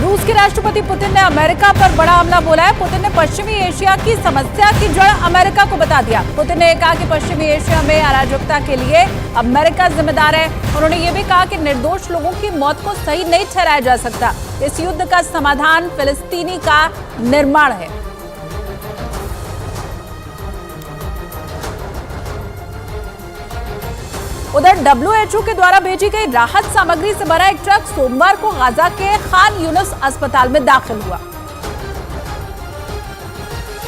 रूस के राष्ट्रपति पुतिन ने अमेरिका पर बड़ा हमला बोला है। पुतिन ने पश्चिमी एशिया की समस्या की जड़ अमेरिका को बता दिया। पुतिन ने कहा कि पश्चिमी एशिया में अराजकता के लिए अमेरिका जिम्मेदार है। उन्होंने ये भी कहा कि निर्दोष लोगों की मौत को सही नहीं ठहराया जा सकता। इस युद्ध का समाधान फिलिस्तीनी का निर्माण है। उधर WHO के द्वारा भेजी गई राहत सामग्री से भरा एक ट्रक सोमवार को गाजा के खान यूनिस अस्पताल में दाखिल हुआ,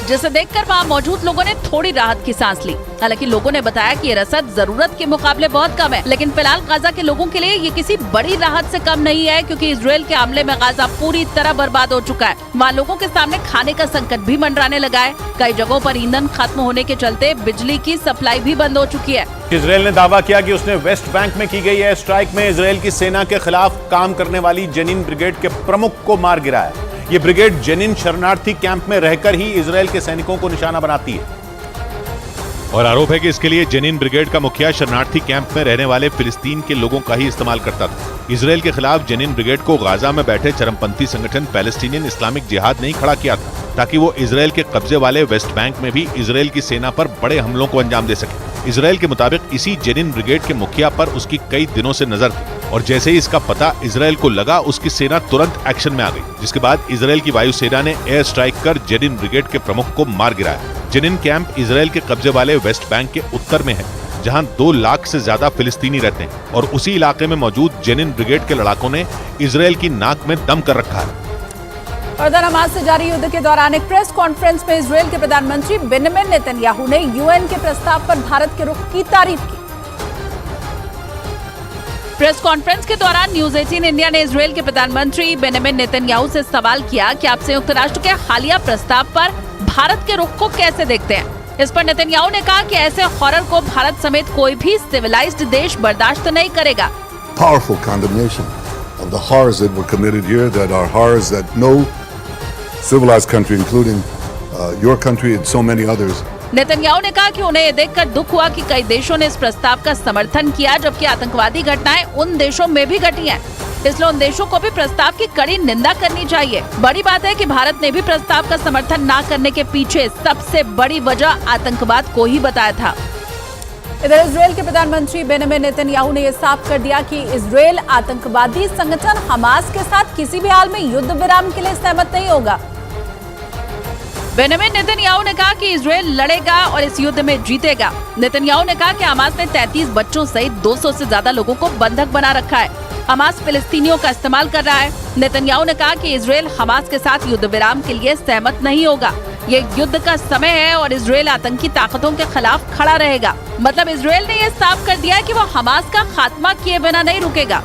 जिसे देखकर वहां मौजूद लोगों ने थोड़ी राहत की सांस ली। हालांकि लोगों ने बताया कि ये रसद जरूरत के मुकाबले बहुत कम है, लेकिन फिलहाल गाजा के लोगों के लिए ये किसी बड़ी राहत से कम नहीं है, क्योंकि इजरायल के हमले में गाजा पूरी तरह बर्बाद हो चुका है। वहाँ लोगों के सामने खाने का संकट भी मंडराने लगा है। कई जगहों पर ईंधन खत्म होने के चलते बिजली की सप्लाई भी बंद हो चुकी है। इजरायल ने दावा किया कि उसने वेस्ट बैंक में की गई एयर स्ट्राइक में इजरायल की सेना के खिलाफ काम करने वाली जेनिन ब्रिगेड के प्रमुख को मार गिराया। ये ब्रिगेड जेनिन शरणार्थी कैंप में रहकर ही इजरायल के सैनिकों को निशाना बनाती है और आरोप है कि इसके लिए जेनिन ब्रिगेड का मुखिया शरणार्थी कैंप में रहने वाले फिलिस्तीन के लोगों का ही इस्तेमाल करता था। इजरायल के खिलाफ जेनिन ब्रिगेड को गाजा में बैठे चरमपंथी संगठन पैलेस्टीनियन इस्लामिक जिहाद ने खड़ा किया था, ताकि वो इजरायल के कब्जे वाले वेस्ट बैंक में भी इजरायल की सेना पर बड़े हमलों को अंजाम दे सके। इजरायल के मुताबिक इसी जेनिन ब्रिगेड के मुखिया पर उसकी कई दिनों से नजर थी और जैसे ही इसका पता इजरायल को लगा, उसकी सेना तुरंत एक्शन में आ गई, जिसके बाद इजरायल की वायुसेना ने एयर स्ट्राइक कर जेनिन ब्रिगेड के प्रमुख को मार गिराया। जेनिन कैंप इजरायल के कब्जे वाले वेस्ट बैंक के उत्तर में है, जहां 2 लाख से ज्यादा फिलिस्तीनी रहते हैं और उसी इलाके में मौजूद जेनिन ब्रिगेड के लड़ाकों ने इजरायल की नाक में दम कर रखा है। उधर हमास से जारी युद्ध के दौरान एक प्रेस कॉन्फ्रेंस में इजरायल के प्रधानमंत्री बेंजामिन नेतन्याहू ने यूएन के प्रस्ताव पर भारत के रुख की तारीफ की। प्रेस कॉन्फ्रेंस के दौरान न्यूज 18 इंडिया ने इजरायल के प्रधानमंत्री बेंजामिन नेतन्याहू से सवाल किया कि आप संयुक्त राष्ट्र के हालिया प्रस्ताव पर भारत के रुख को कैसे देखते हैं। इस पर नेतन्याहू ने कहा कि ऐसे हॉरर को भारत समेत कोई भी सिविलाइज्ड देश बर्दाश्त नहीं करेगा। Powerful condemnation of the horrors that were committed here, that are horrors that no civilized country, including your country and so many others. Netanyahu ने कहा कि उन्हें ये देखकर दुख हुआ कि कई देशों ने इस प्रस्ताव का समर्थन किया, जबकि आतंकवादी घटनाएं उन देशों में भी घटी हैं। इसलिए उन देशों को भी प्रस्ताव की कड़ी निंदा करनी चाहिए। बड़ी बात है कि भारत ने भी प्रस्ताव का समर्थन न करने के पीछे सबसे बड़ी वजह आतंकवाद को ही बताया था। इधर इजरायल के प्रधानमंत्री बेंजामिन नेतन्याहू ने यह साफ कर दिया कि इजरायल आतंकवादी संगठन हमास के साथ किसी भी हाल में युद्ध विराम के लिए सहमत नहीं होगा। बेंजामिन नेतन्याहू ने कहा कि इजरायल लड़ेगा और इस युद्ध में जीतेगा। नेतन्याहू ने कहा कि हमास ने 33 बच्चों सहित 200 से ज्यादा लोगों को बंधक बना रखा है। हमास फिलिस्तीनियों का इस्तेमाल कर रहा है। नेतन्याहू ने कहा कि इजरायल हमास के साथ युद्ध विराम के लिए सहमत नहीं होगा। ये युद्ध का समय है और इजरायल आतंकी ताकतों के खिलाफ खड़ा रहेगा। मतलब इजरायल ने यह साफ कर दिया है कि वो हमास का खात्मा किए बिना नहीं रुकेगा।